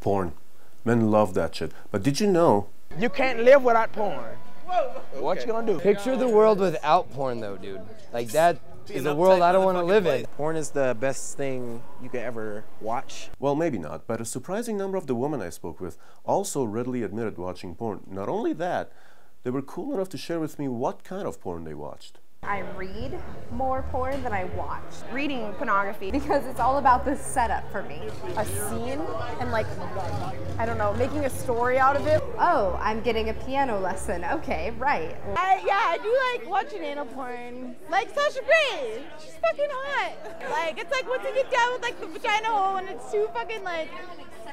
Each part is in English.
Porn. Men love that shit. But did you know? You can't live without porn. What you gonna do? Picture the world without porn though, dude. Like that is a world I don't want to live in. Porn is the best thing you can ever watch. Well, maybe not, but a surprising number of the women I spoke with also readily admitted watching porn. Not only that, they were cool enough to share with me what kind of porn they watched. I read more porn than I watch. Reading pornography. Because it's all about the setup for me. A scene and like, I don't know, making a story out of it. Oh, I'm getting a piano lesson. Okay, right. I do like watching anal porn. Like Sasha Grey. She's fucking hot. Like, it's like once you get down with like the vagina hole and it's too fucking like,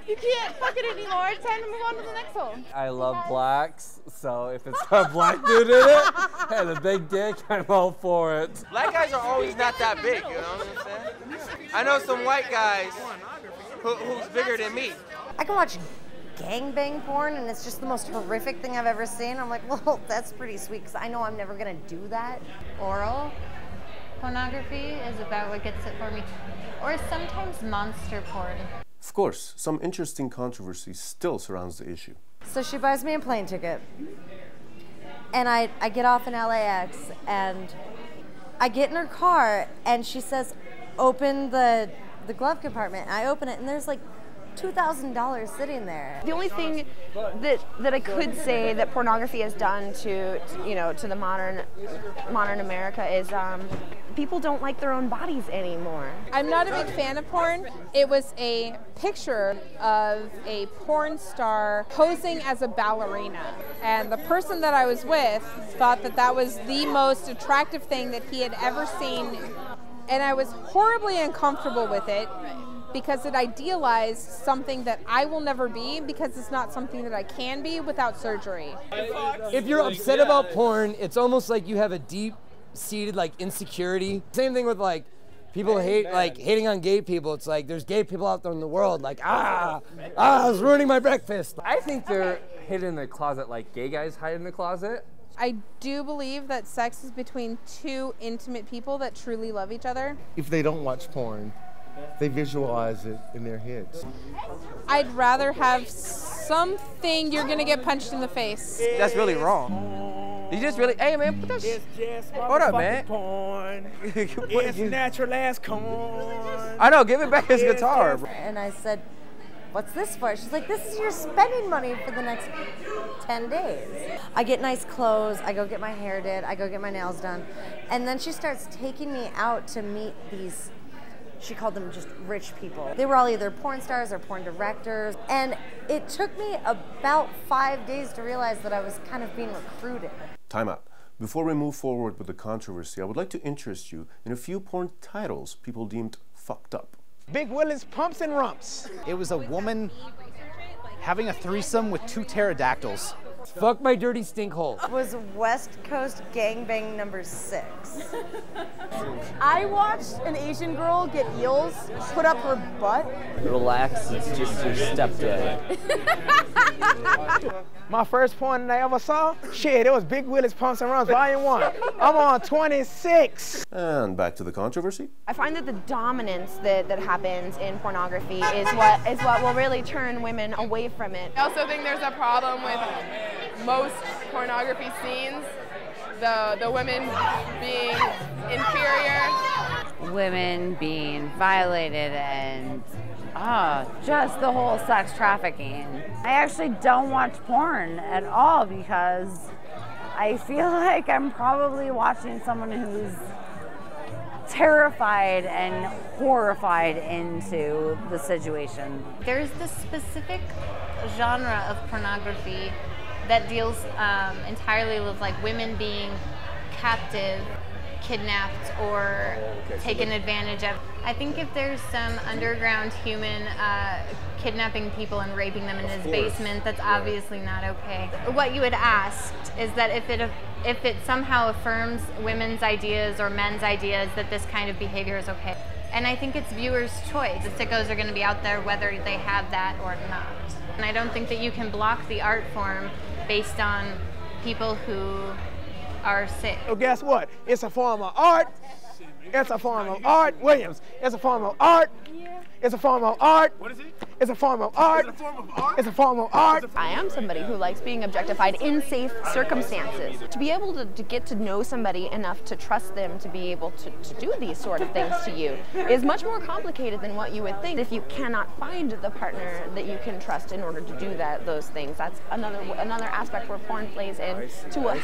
you can't fuck it anymore. It's time to move on to the next hole. I love blacks, so if it's got a black dude in it and a big dick, I'm all for it. Black guys are always not that big, you know what I'm saying? I know some white guys who's bigger than me. I can watch gangbang porn and it's just the most horrific thing I've ever seen. I'm like, well, that's pretty sweet because I know I'm never gonna do that. Oral pornography is about what gets it for me. Or sometimes monster porn. Of course, some interesting controversy still surrounds the issue. So she buys me a plane ticket and I get off in LAX and I get in her car and she says, open the glove compartment. And I open it and there's like $2,000 sitting there. The only thing that I could say that pornography has done to the modern America is people don't like their own bodies anymore. I'm not a big fan of porn. It was a picture of a porn star posing as a ballerina. And the person that I was with thought that that was the most attractive thing that he had ever seen. And I was horribly uncomfortable with it because it idealized something that I will never be because it's not something that I can be without surgery. If you're upset about porn, it's almost like you have a deep-seated like insecurity. Same thing with like people hating on gay people. It's like there's gay people out there in the world like it's ruining my breakfast. I think they're hidden in the closet like gay guys hide in the closet. I do believe that sex is between two intimate people that truly love each other. If they don't watch porn, they visualize it in their heads. I'd rather have something you're gonna get punched in the face. That's really wrong. You just really, hey man, put that shit. Hold up, man. Porn. It's natural as corn. I know, give it back his guitar. Bro. And I said, what's this for? She's like, this is your spending money for the next 10 days. I get nice clothes, I go get my hair did, I go get my nails done. And then she starts taking me out to meet these, she called them just rich people. They were all either porn stars or porn directors. And it took me about 5 days to realize that I was kind of being recruited. Time out. Before we move forward with the controversy, I would like to interest you in a few porn titles people deemed fucked up. Big Willie's Pumps and Rumps. It was a woman having a threesome with 2 pterodactyls. Fuck my dirty stink hole. Was West Coast gangbang number 6. I watched an Asian girl get eels put up her butt. Relax, it's just your stepdad. My first porn that I ever saw, shit, it was Big Willie's Pumps and Rumps, Volume 1. I'm on 26. And back to the controversy. I find that the dominance that happens in pornography is what will really turn women away from it. I also think there's a problem with most pornography scenes, the women being inferior. Women being violated and just the whole sex trafficking. I actually don't watch porn at all because I feel like I'm probably watching someone who's terrified and horrified into the situation. There's this specific genre of pornography that deals entirely with like women being captive, kidnapped, or taken advantage of. I think if there's some underground human kidnapping people and raping them in his basement, that's obviously not okay. What you had asked is that if it somehow affirms women's ideas or men's ideas that this kind of behavior is okay. And I think it's viewers' choice. The sickos are going to be out there whether they have that or not. And I don't think that you can block the art form based on people who are sick. Well, guess what? It's a form of art. It's a form of art, Williams. It's a form of art. It's a form of art. What is it? It's a form of art. It's a form of art. It's a form of art. I am somebody who likes being objectified in safe circumstances. To be able to get to know somebody enough to trust them to be able to do these sort of things to you is much more complicated than what you would think. If you cannot find the partner that you can trust in order to do those things, that's another aspect where porn plays into a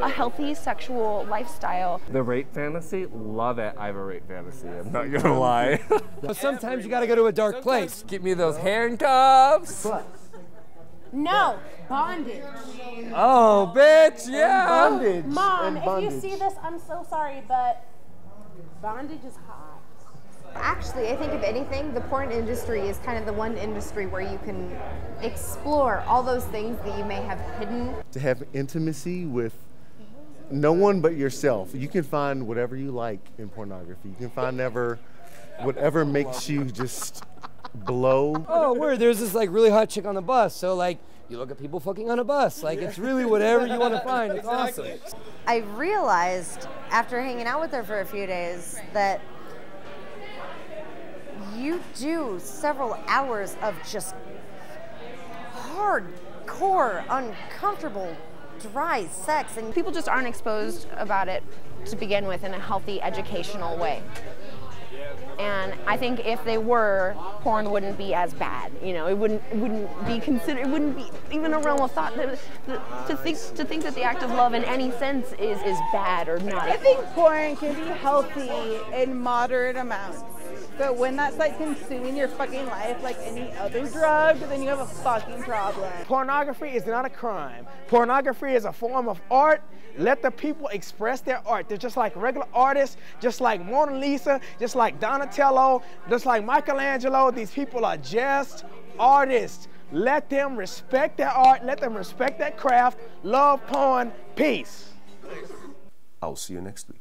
healthy sexual lifestyle. The rape fantasy, love it. I have a rape fantasy. I'm not gonna lie. But sometimes you gotta go to a dark place. Give me those handcuffs. No, bondage. Oh, bitch, yeah. Bondage. Mom, and bondage. if you see this, I'm so sorry, but bondage is hot. Actually, I think if anything, the porn industry is kind of the one industry where you can explore all those things that you may have hidden. To have intimacy with no one but yourself. You can find whatever you like in pornography. You can find whatever makes you just blow. Oh, word, there's this like really hot chick on the bus. So like, you look at people fucking on a bus. Like, it's really whatever you want to find. It's awesome. I realized after hanging out with her for a few days that you do several hours of just hardcore, uncomfortable, dry sex, and people just aren't exposed about it to begin with in a healthy, educational way. And I think if they were, porn wouldn't be as bad. You know, it wouldn't be considered. It wouldn't be even a realm of thought to think that the act of love in any sense is bad or not. I think porn can be healthy in moderate amounts. But when that's like consuming your fucking life like any other drug, then you have a fucking problem. Pornography is not a crime. Pornography is a form of art. Let the people express their art. They're just like regular artists, just like Mona Lisa, just like Donatello, just like Michelangelo. These people are just artists. Let them respect their art. Let them respect their craft. Love porn. Peace. I'll see you next week.